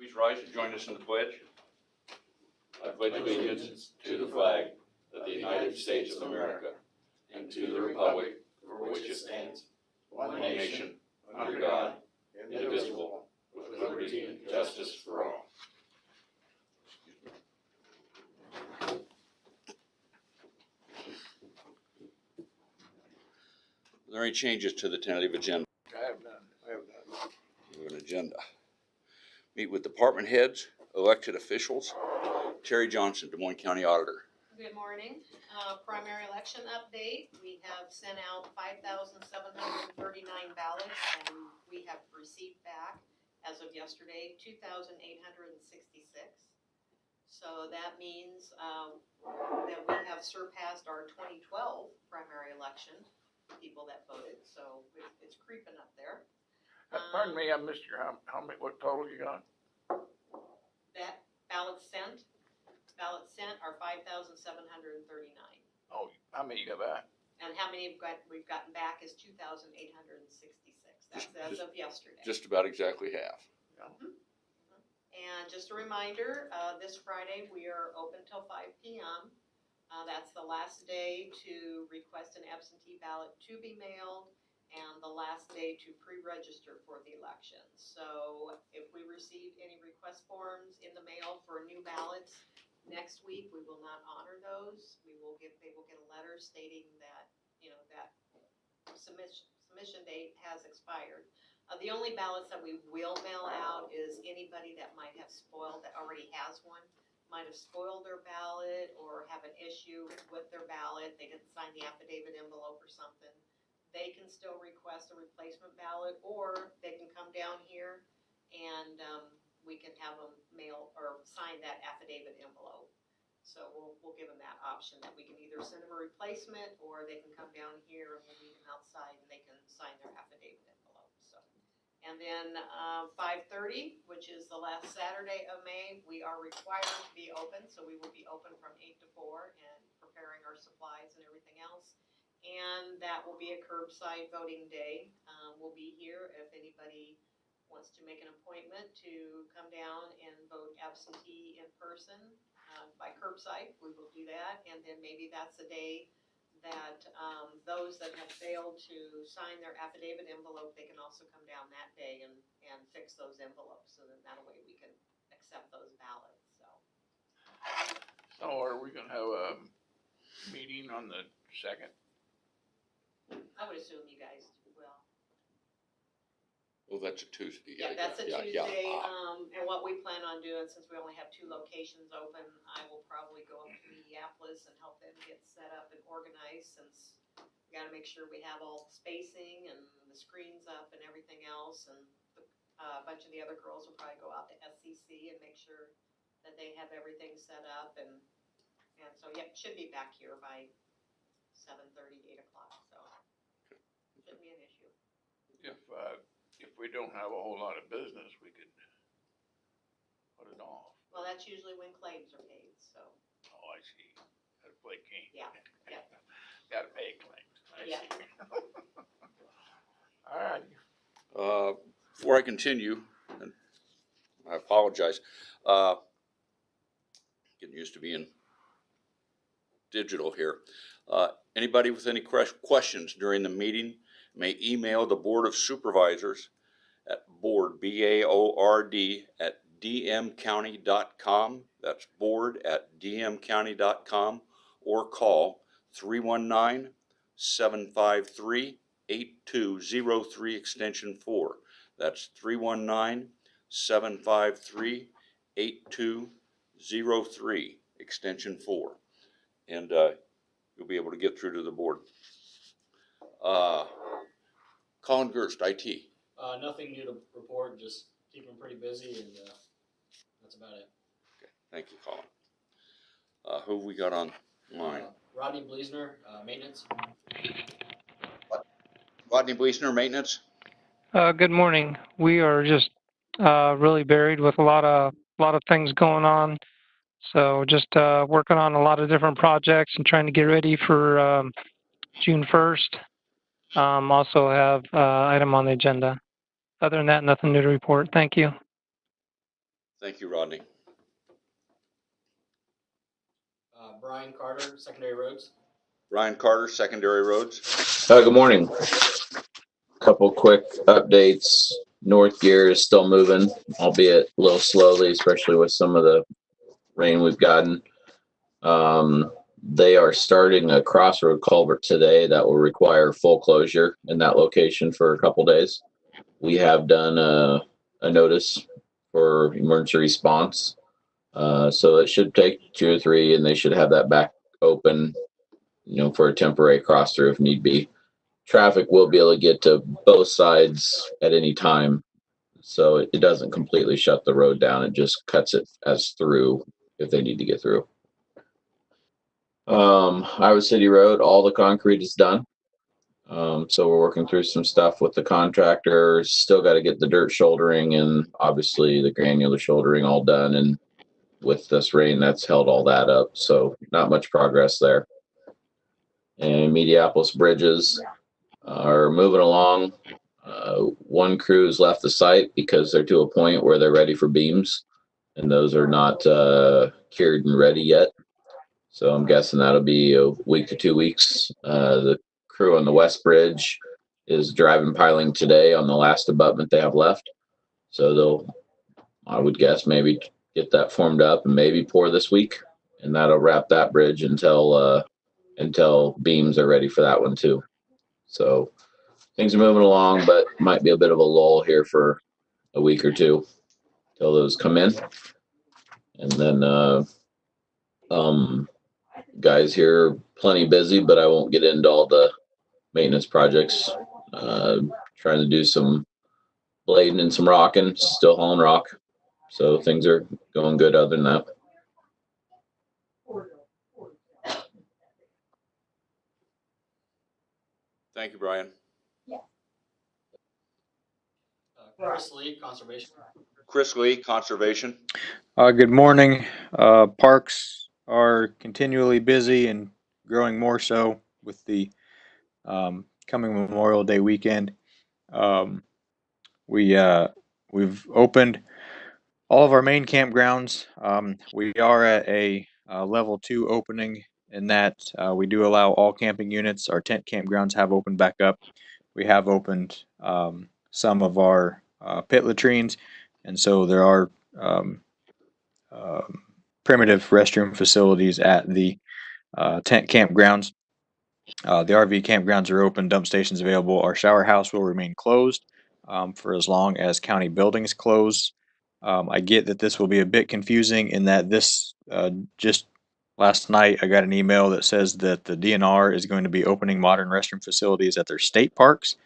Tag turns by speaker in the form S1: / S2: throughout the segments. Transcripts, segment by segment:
S1: Please rise and join us in the pledge. I pledge allegiance to the flag of the United States of America and to the republic for which it stands, one nation, under God, indivisible, with liberty and justice for all. Are there any changes to the tentative agenda?
S2: I have none.
S1: We have an agenda. Meet with department heads, elected officials. Terry Johnson, Des Moines County Auditor.
S3: Good morning. Primary election update. We have sent out 5,739 ballots, and we have received back, as of yesterday, 2,866. So that means that we have surpassed our 2012 primary election, people that voted. So it's creeping up there.
S2: Pardon me, I missed your, how many, what total you got?
S3: That ballots sent are 5,739.
S2: Oh, how many you got back?
S3: And how many we've gotten back is 2,866. That's as of yesterday.
S1: Just about exactly half.
S2: Yeah.
S3: And just a reminder, this Friday we are open till 5 p.m. That's the last day to request an absentee ballot to be mailed, and the last day to pre-register for the election. So if we receive any request forms in the mail for new ballots next week, we will not honor those. They will get a letter stating that, that submission date has expired. The only ballots that we will mail out is anybody that might have spoiled, that already has one, might have spoiled their ballot or have an issue with their ballot. They didn't sign the affidavit envelope or something. They can still request a replacement ballot, or they can come down here and we can have them mail or sign that affidavit envelope. So we'll give them that option, that we can either send them a replacement, or they can come down here and we'll meet them outside and they can sign their affidavit envelope. So, and then 5:30, which is the last Saturday of May, we are required to be open. So we will be open from 8 to 4 and preparing our supplies and everything else. And that will be a curbside voting day. We'll be here if anybody wants to make an appointment to come down and vote absentee in person by curbside. We will do that. And then maybe that's the day that those that have failed to sign their affidavit envelope, they can also come down that day and fix those envelopes. So that way we can accept those ballots.
S2: So are we gonna have a meeting on the 2nd?
S3: I would assume you guys will.
S1: Well, that's a Tuesday.
S3: Yeah, that's a
S1: yeah,
S3: Tuesday.
S1: Yeah.
S3: And what we plan on doing, since we only have 2 locations open, I will probably go up to Minneapolis and help them get set up and organized, since we gotta make sure we have all the spacing and the screens up and everything else. And a bunch of the other girls will probably go out to SCC and make sure that they have everything set up. And so, yeah, should be back here by 7:30, 8 o'clock. So shouldn't be an issue.
S2: If we don't have a whole lot of business, we could put it off.
S3: Well, that's usually when claims are paid, so.
S2: Oh, I see. Gotta play game.
S3: Yeah, yeah.
S2: Gotta pay claims. I
S3: Yeah.
S2: see. All right.
S1: Before I continue, and I apologize, getting used to being digital here. Anybody with any questions during the meeting may email the Board of Supervisors at board, B-A-O-R-D, at dmcounty.com. That's board@dmcounty.com, or call 319-753-8203, extension 4. That's 319-753-8203, extension 4. And you'll be able to get through to the board. Colin Gerst, IT.
S4: Nothing new to report, just keeping them pretty busy, and that's about it.
S1: Okay, thank you, Colin. Who have we got on line?
S4: Rodney Bleasner, maintenance.
S1: Rodney Bleasner, maintenance.
S5: Good morning. We are just really buried with a lot of things going on. So just working on a lot of different projects and trying to get ready for June 1st. Also have item on the agenda. Other than that, nothing new to report. Thank you.
S1: Thank you, Rodney.
S4: Brian Carter, secondary roads.
S1: Ryan Carter, secondary roads.
S6: Good morning. Couple quick updates. North Gear is still moving, albeit a little slowly, especially with some of the rain we've gotten. They are starting a crossroad culvert today that will require full closure in that location for a couple days. We have done a notice for emergency response. So it should take 2 or 3, and they should have that back open, for a temporary cross through if need be. Traffic will be able to get to both sides at any time. So it doesn't completely shut the road down. It just cuts it as through if they need to get through. Iowa City Road, all the concrete is done. So we're working through some stuff with the contractors. Still got to get the dirt shouldering and obviously the granular shouldering all done. And with this rain, that's held all that up. So not much progress there. And Mediapolis bridges are moving along. One crew's left the site because they're to a point where they're ready for beams, and those are not cured and ready yet. So I'm guessing that'll be a week to 2 weeks. The crew on the West Bridge is driving piling today on the last abutment they have left. So they'll, I would guess, maybe get that formed up and maybe pour this week, and that'll wrap that bridge until beams are ready for that one too. So things are moving along, but might be a bit of a lull here for a week or two till those come in. And then guys here plenty busy, but I won't get into all the maintenance projects. Trying to do some blading and some rocking, still hauling rock. So things are going good other than that.
S1: Thank you, Brian.
S4: Chris Lee, conservation.
S1: Chris Lee, conservation.
S7: Good morning. Parks are continually busy and growing more so with the coming Memorial Day weekend. We've opened all of our main campgrounds. We are at a level 2 opening in that we do allow all camping units. Our tent campgrounds have opened back up. We have opened some of our pit latrines, and so there are primitive restroom facilities at the tent campgrounds. The RV campgrounds are open, dump stations available. Our shower house will remain closed for as long as county buildings close. I get that this will be a bit confusing in that this just last night I got an email that says that the DNR is going to be opening modern restroom facilities at their state parks.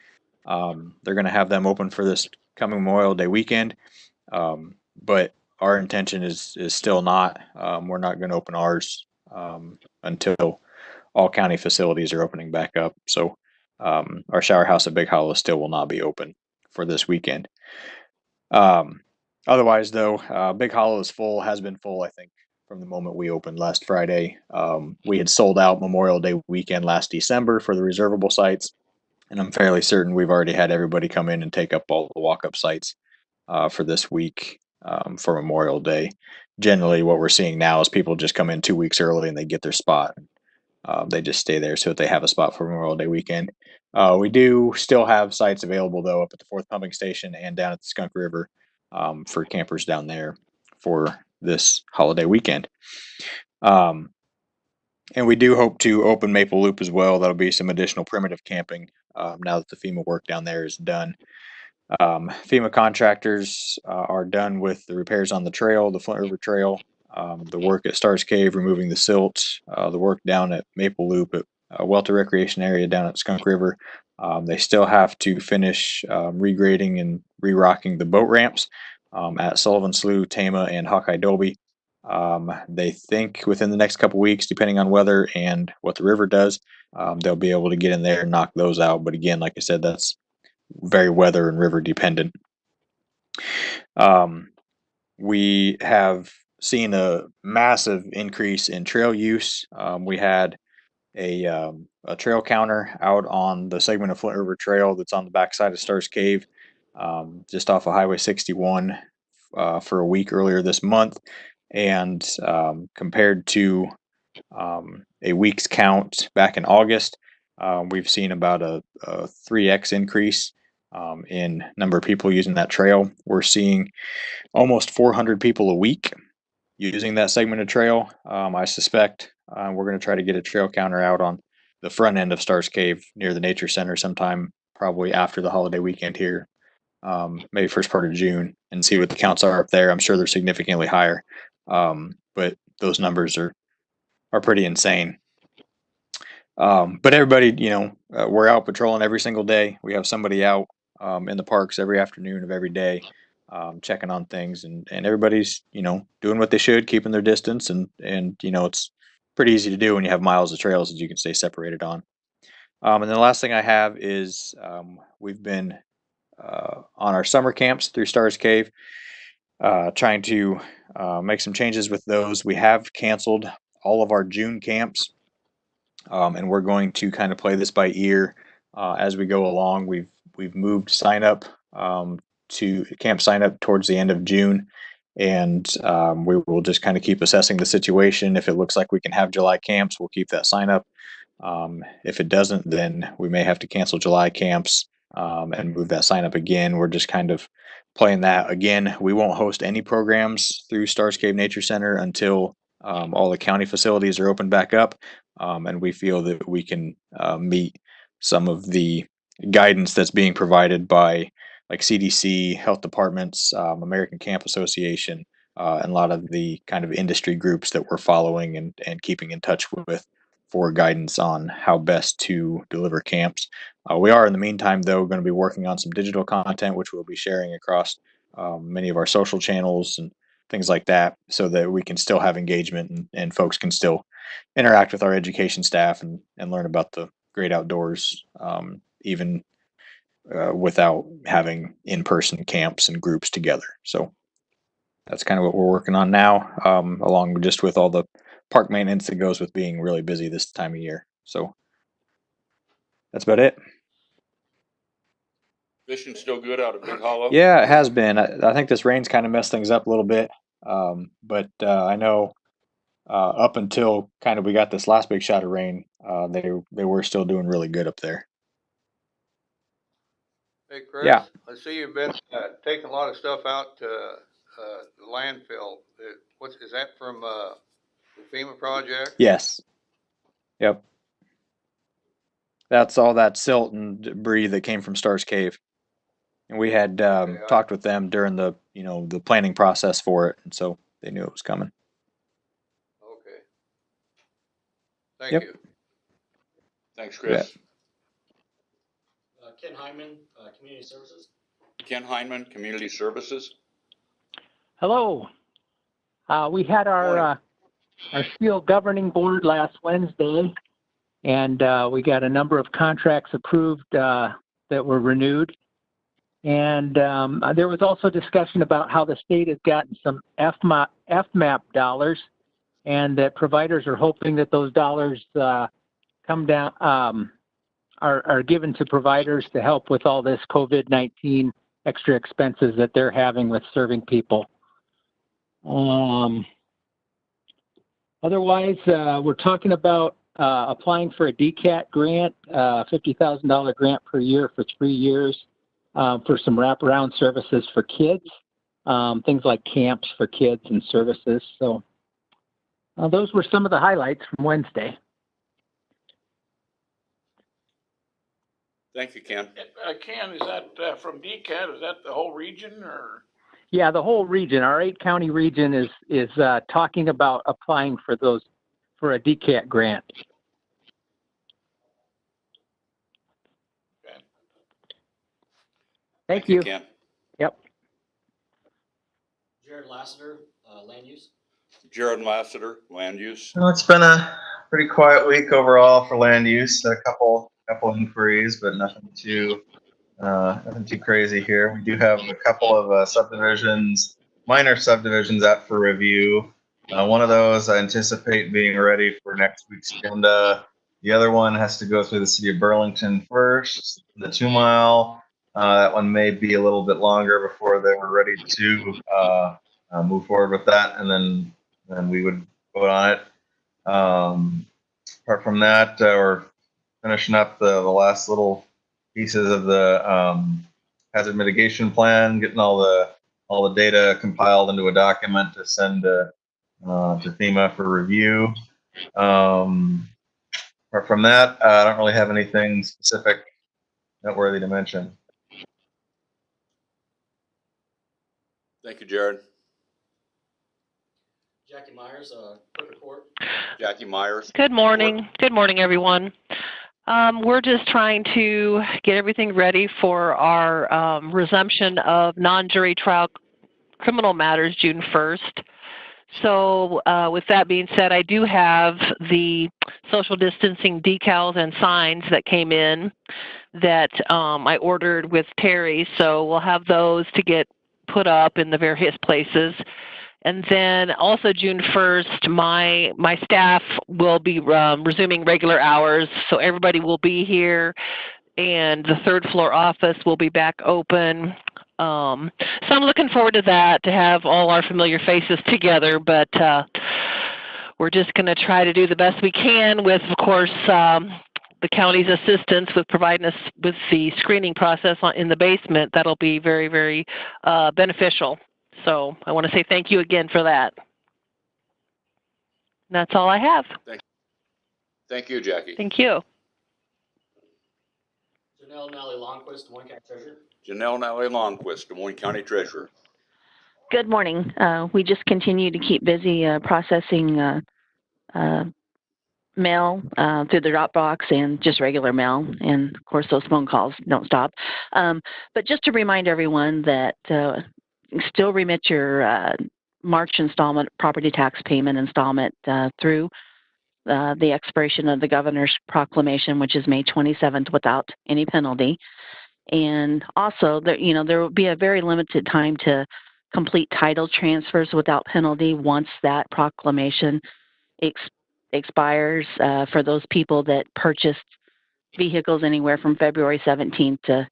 S7: They're going to have them open for this coming Memorial Day weekend, but our intention is still not. We're not going to open ours until all county facilities are opening back up. So our shower house at Big Hollow still will not be open for this weekend. Otherwise, though, Big Hollow is full, has been full, I think, from the moment we opened last Friday. We had sold out Memorial Day weekend last December for the reservable sites, and I'm fairly certain we've already had everybody come in and take up all the walk-up sites for this week for Memorial Day. Generally, what we're seeing now is people just come in 2 weeks early and they get their spot. They just stay there so that they have a spot for Memorial Day weekend. We do still have sites available, though, up at the 4th Pumping Station and down at the Skunk River for campers down there for this holiday weekend. And we do hope to open Maple Loop as well. That'll be some additional primitive camping now that the FEMA work down there is done. FEMA contractors are done with the repairs on the trail, the Flint River Trail, the work at Stars Cave, removing the silt, the work down at Maple Loop, at Welter Recreation Area down at Skunk River. They still have to finish regrading and re-rocking the boat ramps at Sullivan Slough, Tama, and Hawkeye Dolby. They think within the next couple weeks, depending on weather and what the river does, they'll be able to get in there and knock those out. But again, like I said, that's very weather and river dependent. We have seen a massive increase in trail use. We had a trail counter out on the segment of Flint River Trail that's on the backside of Stars Cave, just off of Highway 61 for a week earlier this month, and compared to a week's count back in August, we've seen about a 3x increase in number of people using that trail. We're seeing almost 400 people a week using that segmented trail. I suspect we're going to try to get a trail counter out on the front end of Stars Cave near the Nature Center sometime, probably after the holiday weekend here, maybe first part of June, and see what the counts are up there. I'm sure they're significantly higher, but those numbers are pretty insane. But everybody, we're out patrolling every single day. We have somebody out in the parks every afternoon of every day, checking on things, and everybody's, doing what they should, keeping their distance, and it's pretty easy to do when you have miles of trails that you can stay separated on. And then the last thing I have is we've been on our summer camps through Stars Cave, trying to make some changes with those. We have canceled all of our June camps. And we're going to kind of play this by ear as we go along. We've moved sign up to camp sign up towards the end of June, and we will just kind of keep assessing the situation. If it looks like we can have July camps, we'll keep that sign up. If it doesn't, then we may have to cancel July camps and move that sign up again. We're just kind of playing that again. We won't host any programs through Stars Cave Nature Center until all the county facilities are opened back up, and we feel that we can meet some of the guidance that's being provided by like CDC, health departments, American Camp Association, and a lot of the kind of industry groups that we're following and keeping in touch with for guidance on how best to deliver camps. We are, in the meantime, though, going to be working on some digital content, which we'll be sharing across many of our social channels and things like that, so that we can still have engagement and folks can still interact with our education staff and learn about the great outdoors, even without having in-person camps and groups together. So that's kind of what we're working on now, along just with all the park maintenance that goes with being really busy this time of year. So that's about it.
S2: Fishing still good out of Big Hollow?
S7: Yeah, it has been. I think this rain's kind of messed things up a little bit. But I know up until kind of we got this last big shot of rain, they were still doing really good up there.
S2: Hey, Chris,
S7: Yeah.
S2: I see you've been taking a lot of stuff out to the landfill. Is that from the FEMA project?
S7: Yes. Yep. That's all that silt and debris that came from Stars Cave. And we had talked with them during the the planning process for it, and so they knew it was coming.
S2: Okay. Thank
S7: Yep.
S2: you.
S1: Thanks, Chris.
S4: Ken Hyman, Community Services.
S1: Ken Heinman, Community Services.
S8: Hello. We had our steel governing board last Wednesday, and we got a number of contracts approved that were renewed. And there was also discussion about how the state has gotten some FMAP dollars, and that providers are hoping that those dollars come down, are given to providers to help with all this COVID-19 extra expenses that they're having with serving people. Otherwise, we're talking about applying for a DCAT grant, $50,000 grant per year for 3 years for some wraparound services for kids, things like camps for kids and services. So those were some of the highlights from Wednesday.
S1: Thank you, Ken.
S2: Ken, is that from DCAT? Is that the whole region, or?
S8: Yeah, the whole region, our 8-county region is talking about applying for a DCAT grant.
S2: Okay.
S8: Thank you.
S1: Ken.
S8: Yep.
S4: Jared Lassiter, Land Use.
S1: Jared Lassiter, Land Use.
S9: Well, it's been a pretty quiet week overall for land use. A couple inquiries, but nothing too crazy here. We do have a couple of subdivisions, minor subdivisions, out for review. One of those I anticipate being ready for next week's agenda. The other one has to go through the city of Burlington first. The 2 mile That one may be a little bit longer before they were ready to move forward with that, and then we would vote on it. Apart from that, we're finishing up the last little pieces of the hazard mitigation plan, getting all the data compiled into a document to send to FEMA for review. Apart from that, I don't really have anything specific noteworthy to mention.
S1: Thank you, Jared.
S4: Jackie Myers, quick report.
S1: Jackie Myers.
S10: Good morning. Good morning, everyone. We're just trying to get everything ready for our resumption of non-jury trial criminal matters June 1st. So with that being said, I do have the social distancing decals and signs that came in that I ordered with Terry. So we'll have those to get put up in the various places. And then also June 1st, my staff will be resuming regular hours. So everybody will be here and the third floor office will be back open. So I'm looking forward to that, to have all our familiar faces together, but we're just going to try to do the best we can with, of course, the county's assistance with providing us with the screening process in the basement. That'll be very, very beneficial. So I want to say thank you again for that. That's all I have.
S1: Thank you, Jackie.
S10: Thank you.
S4: Janelle Nally Longquist, Des Moines County Treasurer.
S1: Janelle Nally Longquist, Des Moines County Treasurer.
S11: Good morning. We just continue to keep busy processing mail through the Dropbox and just regular mail. And of course, those phone calls don't stop. But just to remind everyone that still remit your March installment, property tax payment installment through the expiration of the governor's proclamation, which is May 27th, without any penalty. And also, there will be a very limited time to complete title transfers without penalty once that proclamation expires for those people that purchased vehicles anywhere from February 17th to,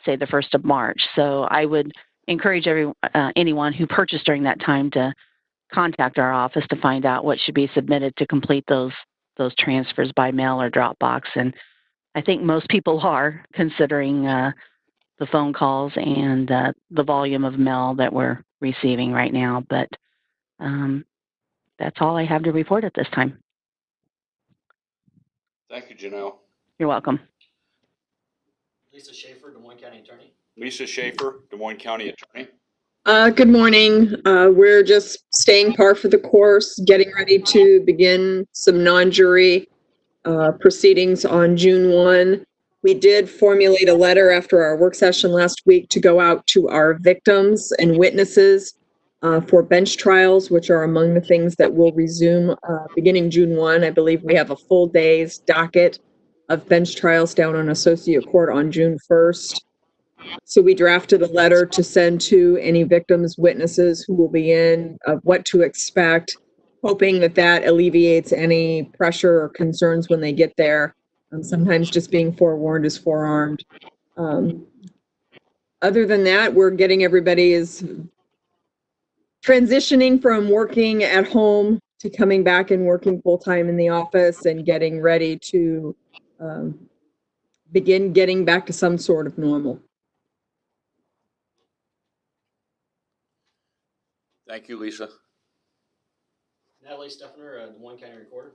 S11: say, the 1st of March. So I would encourage anyone who purchased during that time to contact our office to find out what should be submitted to complete those transfers by mail or Dropbox. And I think most people are, considering the phone calls and the volume of mail that we're receiving right now. But that's all I have to report at this time.
S1: Thank you, Janelle.
S11: You're welcome.
S4: Lisa Schaefer, Des Moines County Attorney.
S1: Lisa Schaefer, Des Moines County Attorney.
S12: Good morning. We're just staying par for the course, getting ready to begin some non-jury proceedings on June 1. We did formulate a letter after our work session last week to go out to our victims and witnesses for bench trials, which are among the things that will resume beginning June 1. I believe we have a full day's docket of bench trials down on Associate Court on June 1st. So we drafted a letter to send to any victims, witnesses who will be in, of what to expect, hoping that alleviates any pressure or concerns when they get there. Sometimes just being forewarned is forearmed. Other than that, we're getting everybody is transitioning from working at home to coming back and working full-time in the office and getting ready to begin getting back to some sort of normal.
S1: Thank you, Lisa.
S4: Natalie Steffner, Des Moines County Recorder.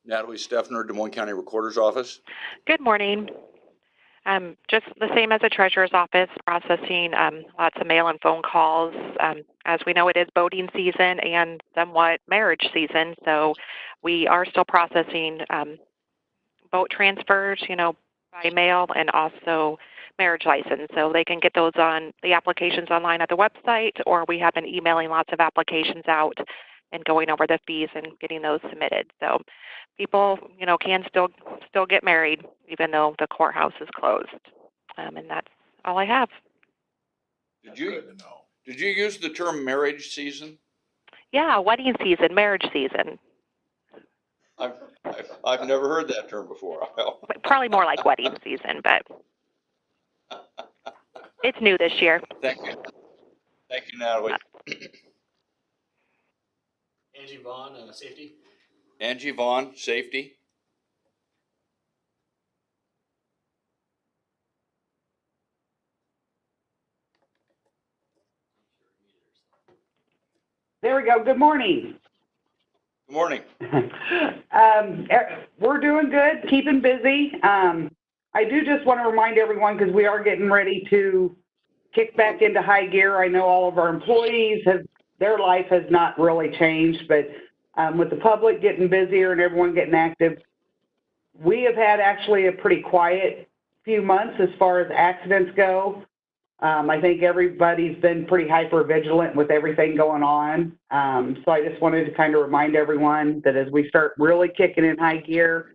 S1: Natalie Steffner, Des Moines County Recorder's Office.
S13: Good morning. Just the same as the treasurer's office, processing lots of mail and phone calls. As we know, it is boating season and somewhat marriage season, so we are still processing boat transfers, by mail, and also marriage license. So they can get those on the applications online at the website, or we have been emailing lots of applications out and going over the fees and getting those submitted. So people, can still get married even though the courthouse is closed. And that's all I have.
S1: Did you use the term marriage season?
S13: Yeah, wedding season, marriage season.
S1: I've never heard that term before.
S13: Probably more like wedding season, but It's new this year.
S1: Thank you. Thank you, Natalie.
S4: Angie Vaughn, safety.
S1: Angie Vaughn, safety.
S14: There we go. Good morning.
S1: Good morning.
S14: We're doing good, keeping busy. I do just want to remind everyone, because we are getting ready to kick back into high gear. I know all of our employees their life has not really changed, but with the public getting busier and everyone getting active, we have had actually a pretty quiet few months as far as accidents go. I think everybody's been pretty hyper vigilant with everything going on. So I just wanted to kind of remind everyone that as we start really kicking in high gear,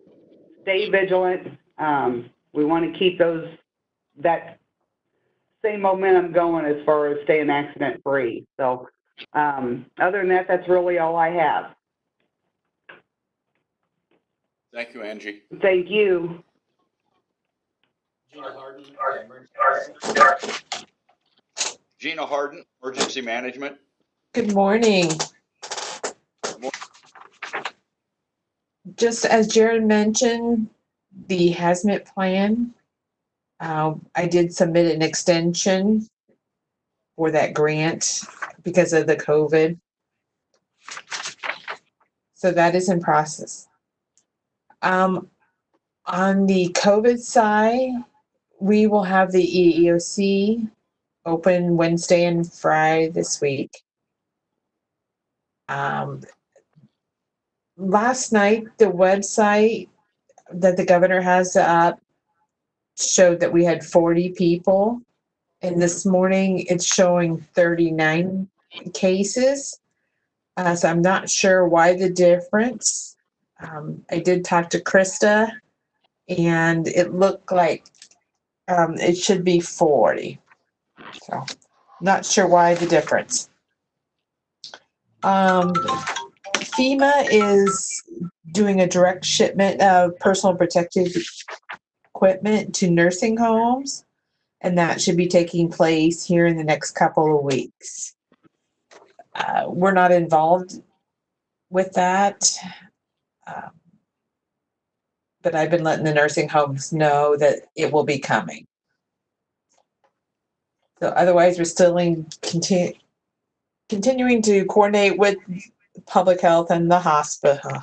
S14: stay vigilant. We want to keep that same momentum going as far as staying accident free. So other than that, that's really all I have.
S1: Thank you, Angie.
S14: Thank you.
S4: Gina Harden,
S1: Gina Harden, emergency management.
S15: Good morning. Just as Jared mentioned, the hazmat plan, I did submit an extension for that grant because of the COVID. So that is in process. On the COVID side, we will have the EEOC open Wednesday and Friday this week. Last night, the website that the governor has up showed that we had 40 people. And this morning, it's showing 39 cases. So I'm not sure why the difference. I did talk to Krista, and it looked like it should be 40. So not sure why the difference. FEMA is doing a direct shipment of personal protective equipment to nursing homes, and that should be taking place here in the next couple of weeks. We're not involved with that, but I've been letting the nursing homes know that it will be coming. So otherwise, we're still continuing to coordinate with public health and the hospital.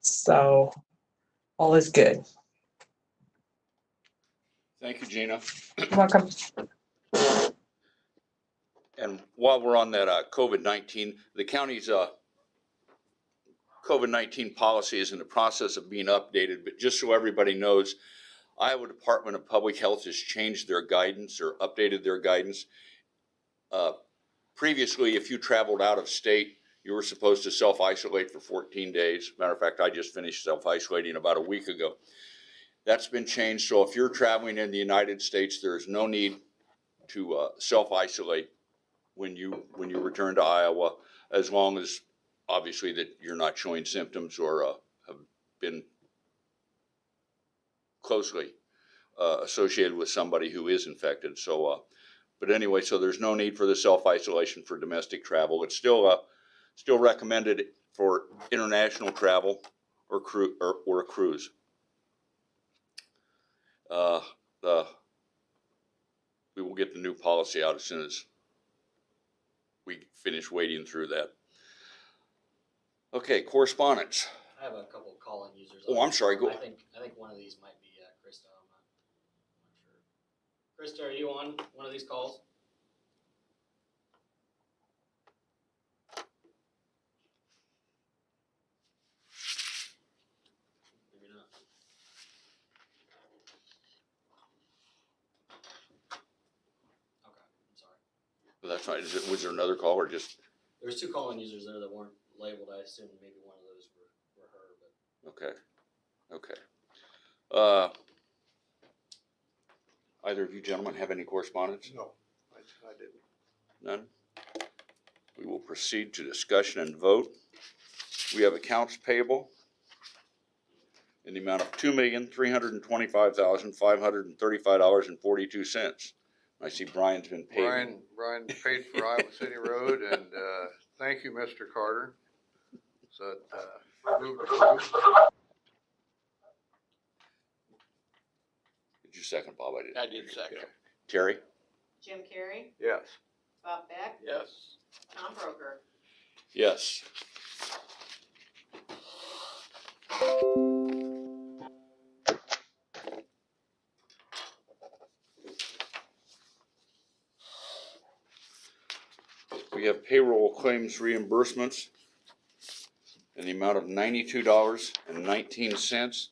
S15: So all is good.
S1: Thank you, Gina.
S15: You're welcome.
S1: And while we're on that COVID-19, the county's COVID-19 policy is in the process of being updated, but just so everybody knows, Iowa Department of Public Health has changed their guidance or updated their guidance. Previously, if you traveled out of state, you were supposed to self-isolate for 14 days. Matter of fact, I just finished self-isolating about a week ago. That's been changed, so if you're traveling in the United States, there is no need to self-isolate when you return to Iowa, as long as obviously that you're not showing symptoms or have been closely associated with somebody who is infected. So, but anyway, so there's no need for the self-isolation for domestic travel. It's still recommended for international travel or a cruise. We will get the new policy out as soon as we finish wading through that. Okay, correspondence.
S4: I have a couple call-in users.
S1: Oh, I'm sorry. Go.
S4: I think one of these might be Krista. I'm not sure. Krista, are you on one of these calls? Maybe not. Okay, I'm sorry.
S1: That's fine. Was there another call or just?
S4: There was two call-in users there that weren't labeled. I assume maybe one of those were her, but.
S1: Okay. Either of you gentlemen have any correspondence?
S2: No, I didn't.
S1: None? We will proceed to discussion and vote. We have accounts payable in the amount of $2,325,535.42. I see Brian's been paid.
S2: Brian paid for Iowa City Road, and, thank you, Mr. Carter. So, move to approve.
S1: Did you second, Bob? I did.
S2: I did second.
S1: Okay. Terry?
S3: Jim Carrey,
S2: Yes.
S3: Bob Beck,
S2: Yes.
S3: Tom Broker.
S1: Yes. We have payroll claims reimbursements in the amount of $92.19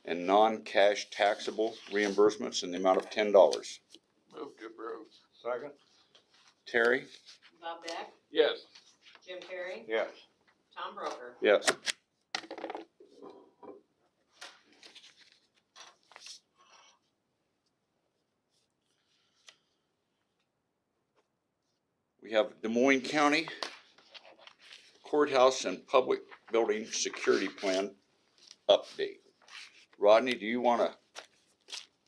S1: and non-cash taxable reimbursements in the amount of $10.
S2: Move to approve. Second?
S3: Terry? Bob Beck,
S2: Yes.
S3: Jim Carrey,
S2: Yes.
S3: Tom Broker.
S1: Yes. We have Des Moines County Courthouse and Public Building Security Plan update. Rodney, do you want to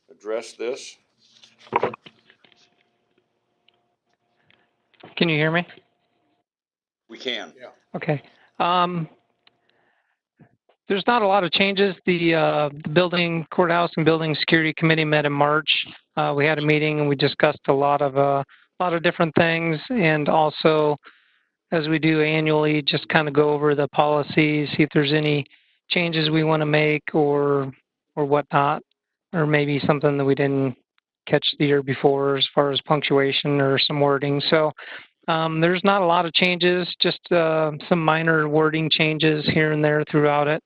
S1: address this?
S5: Can you hear me?
S1: We can.
S2: Yeah.
S5: Okay. There's not a lot of changes. The building courthouse and building security committee met in March. We had a meeting and we discussed a lot of different things, and also, as we do annually, just kind of go over the policies, see if there's any changes we want to make or whatnot, or maybe something that we didn't catch the year before as far as punctuation or some wording. So there's not a lot of changes, just some minor wording changes here and there throughout it.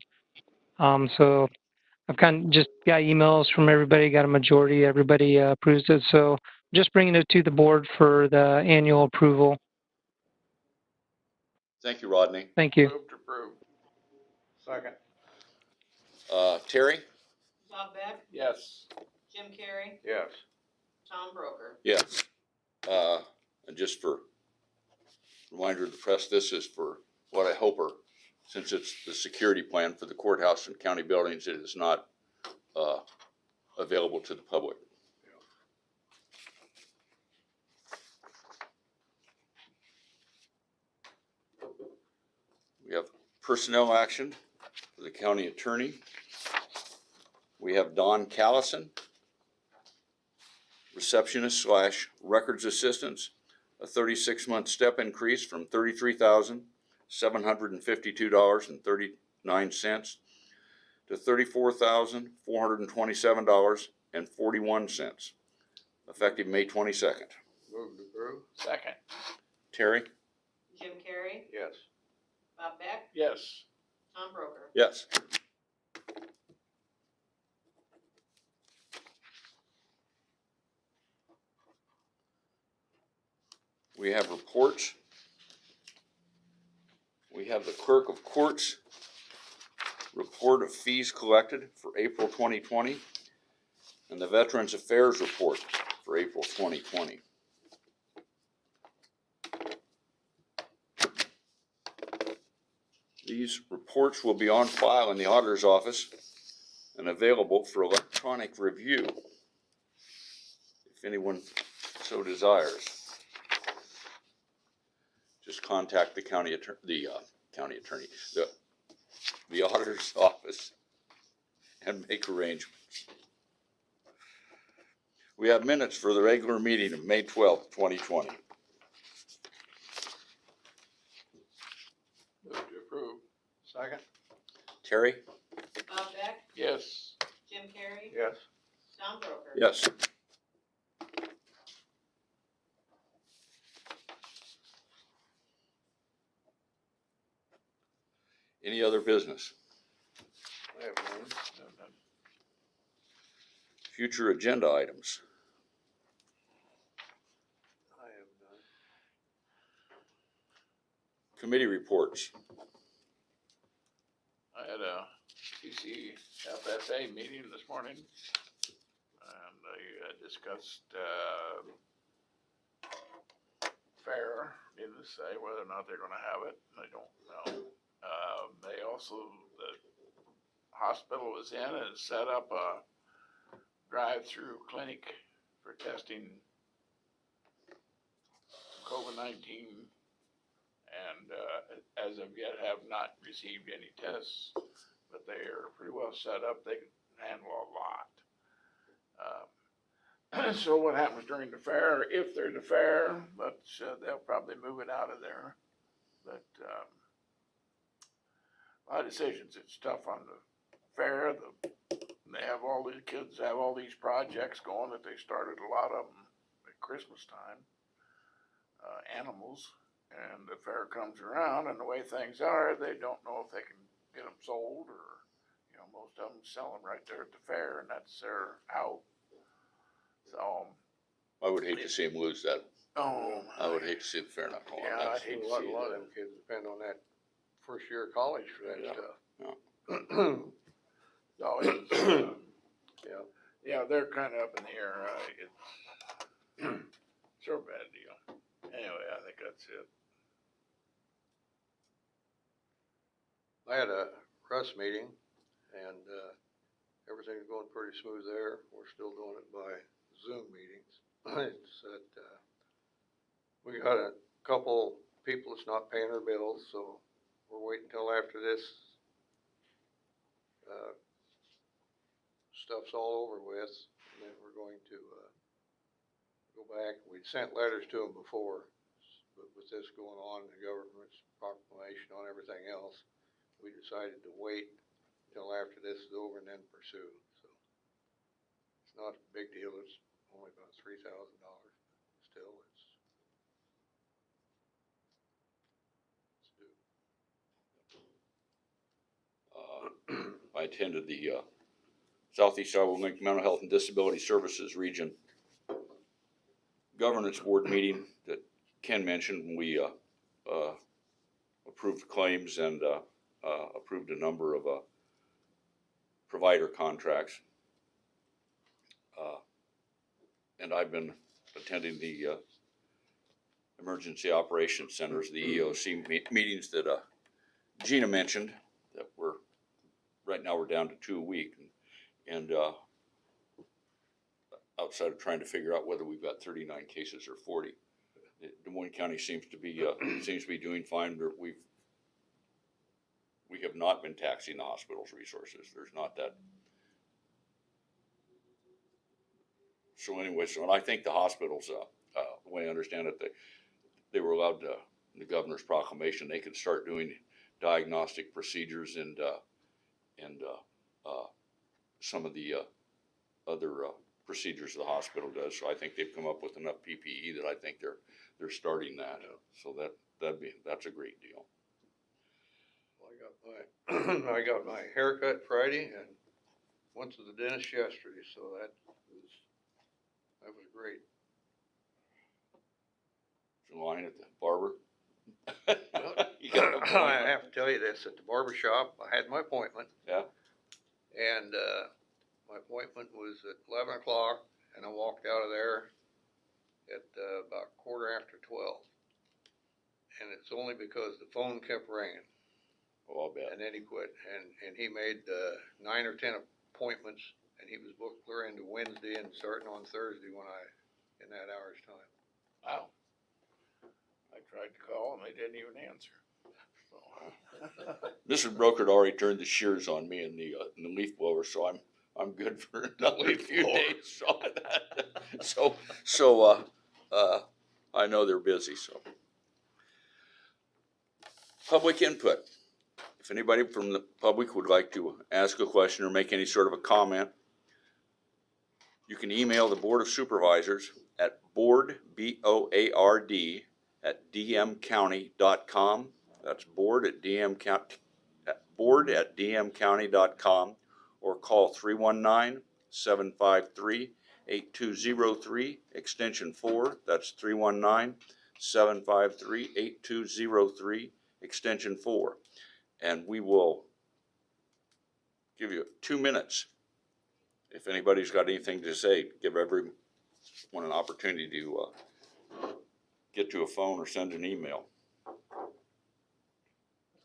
S5: So I've kind of just got emails from everybody, got a majority, everybody approves it. So just bringing it to the board for the annual approval.
S1: Thank you, Rodney.
S5: Thank you.
S2: Move to approve. Second?
S1: Terry?
S3: Bob Beck,
S2: Yes.
S3: Jim Carrey,
S2: Yes.
S3: Tom Broker.
S1: Yes. And just for reminder of the press, this is for what I hope are, since it's the security plan for the courthouse and county buildings, it is not available to the public. We have personnel action for the county attorney. We have Don Callison, receptionist / records assistants, a 36-month step increase from $33,752.39 to $34,427.41, effective May 22nd.
S2: Move to approve. Second?
S1: Terry?
S3: Jim Carrey,
S2: Yes.
S3: Bob Beck,
S2: Yes.
S3: Tom Broker.
S1: Yes. We have reports. We have the clerk of courts report of fees collected for April 2020 and the Veterans Affairs report for April 2020. These reports will be on file in the auditor's office and available for electronic review if anyone so desires. Just contact the county attorney, the auditor's office, and make arrangements. We have minutes for the regular meeting of May 12th, 2020.
S2: Move to approve. Second?
S3: Bob Beck,
S2: Yes.
S3: Jim Carrey,
S2: Yes.
S3: Tom Broker.
S1: Yes. Any other business?
S2: I have none.
S1: Future agenda items?
S2: I have none.
S1: Committee reports?
S16: I had a CCFSA meeting this morning, and I discussed fair. Needless to say, whether or not they're going to have it, I don't know. They also, the hospital was in and set up a drive-through clinic for testing COVID-19 and, as of yet have not received any tests, but they are pretty well set up. They can handle a lot. So what happens during the fair, if there's a fair, but they'll probably move it out of there. But a lot of decisions, it's tough on the fair. They have all these kids have all these projects going that they started a lot of them at Christmas time, animals, and the fair comes around and the way things are, they don't know if they can get them sold or, you know, most of them sell them right there at the fair and that's their out. So.
S1: I would hate to see him lose that.
S16: Oh.
S1: I would hate to see the fair not go on.
S16: Yeah, I'd hate to see
S2: A lot of
S16: that.
S2: them kids depend on that first year of college for that
S1: Yeah.
S2: stuff.
S1: Yeah.
S16: So it's, yeah, they're kind of up in the air. It's sort of a bad deal. Anyway, I think that's it.
S2: I had a Russ meeting and, everything's going pretty smooth there. We're still doing it by Zoom meetings. It's that, we got a couple people that's not paying their bills, so we're waiting until after this, stuff's all over with, and then we're going to, go back. We'd sent letters to them before, but with this going on, the government's proclamation on everything else, we decided to wait until after this is over and then pursue. So it's not a big deal. It's only about $3,000. Still, it's due.
S1: I attended the Southeast Iowa Mental Health and Disability Services Region Governance Board meeting that Ken mentioned. We approved claims and approved a number of provider contracts. And I've been attending the Emergency Operations Centers, the EOC meetings that Gina mentioned, that right now we're down to 2 a week. And outside of trying to figure out whether we've got 39 cases or 40, Des Moines County seems to be doing fine. We have not been taxing the hospital's resources. There's not that. So anyway, and I think the hospitals, the way I understand it, they were allowed to, in the governor's proclamation, they could start doing diagnostic procedures and some of the other procedures the hospital does. So I think they've come up with enough PPE that I think they're starting that. So that's a great deal.
S2: Well, I got my haircut Friday and went to the dentist yesterday, so that was great.
S1: In line at the barber.
S2: I have to tell you this, at the barber shop, I had my appointment.
S1: Yeah.
S2: And my appointment was at 11 o'clock, and I walked out of there at about 12:15. And it's only because the phone kept ringing.
S1: Oh, I'll bet.
S2: And then he quit, and he made 9 or 10 appointments, and he was booked clear into Wednesday and starting on Thursday in that hour's time.
S16: Wow. I tried to call and they didn't even answer.
S1: Mrs. Broker had already turned the shears on me in the leaf blower, so I'm good for another few days on that. So I know they're busy. So public input. If anybody from the public would like to ask a question or make any sort of a comment, you can email the Board of Supervisors at board, BOARD, at dmcounty.com. That's board at dmcounty.com, or call 319-753-8203, extension 4. That's 319-753-8203, extension 4. And we will give you 2 minutes. If anybody's got anything to say, give everyone an opportunity to get to a phone or send an email.
S16: How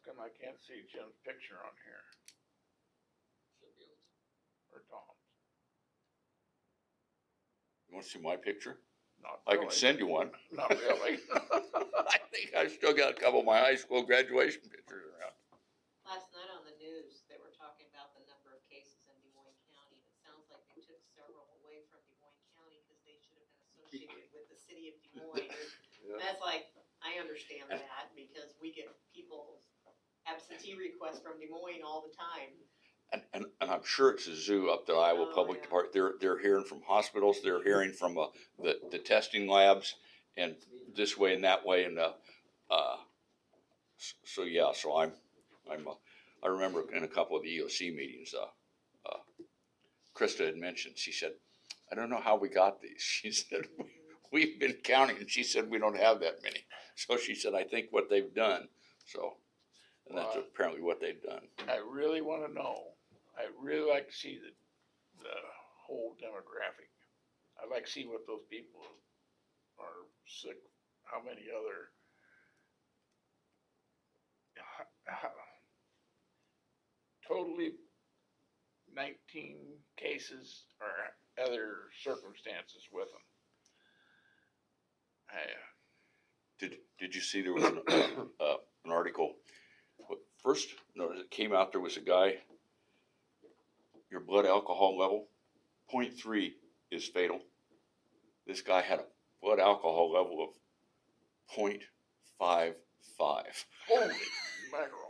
S16: come I can't see Jim's picture on here? Or Tom's?
S1: You want to see my picture?
S16: Not
S1: I can
S16: really.
S1: send you one.
S16: Not really.
S1: I think I've still got a couple of my high school graduation pictures around.
S3: Last night on the news, they were talking about the number of cases in Des Moines County, and it sounds like they took several away from Des Moines County because they should have been associated with the city of Des Moines. And that's like, I understand that because we get people's absentee requests from Des Moines all the time.
S1: And I'm sure it's a zoo up at Iowa Public Department. They're hearing from hospitals, they're hearing from the testing labs, and this way and that way, and so yeah. So I remember in a couple of the EOC meetings, Krista had mentioned. She said, "I don't know how we got these." She said, "We've been counting," and she said, "We don't have that many." So she said, "I think what they've done." So, and that's apparently what they've done.
S16: I really want to know. I'd really like to see the whole demographic. I'd like to see what those people are sick, how many other, totally 19 cases or other circumstances with them.
S1: Did you see there was an article? First, no, it came out there was a guy. Your blood alcohol level, 0.3 is fatal. This guy had a blood alcohol level of 0.55.
S16: Holy mackerel.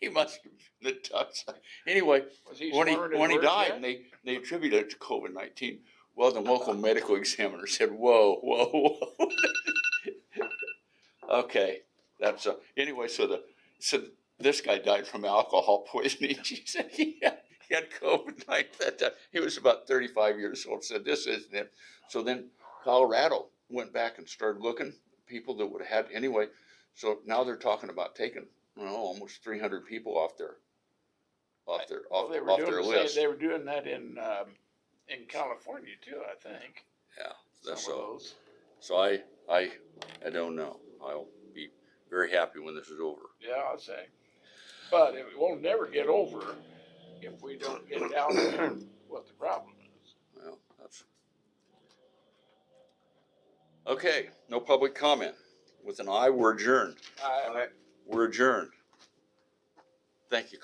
S1: He must have been the touch. Anyway, when he died, and they attributed it to COVID-19. Well, the local medical examiner said, "Whoa, whoa, whoa." Okay, that's anyway. So this guy died from alcohol poisoning. She said he had COVID-19 that time. He was about 35 years old. Said this isn't it. So then Colorado went back and started looking people that would have had anyway. So now they're talking about taking almost 300 people off their list.
S16: They were doing that in California too, I think.
S1: Yeah, that's so. So I don't know. I'll be very happy when this is over.
S16: Yeah, I'll say. But it won't never get over if we don't get down to what the problem is.
S1: Well, that's okay. No public comment. With an aye, we're adjourned.
S16: Aye.
S1: We're adjourned. Thank you.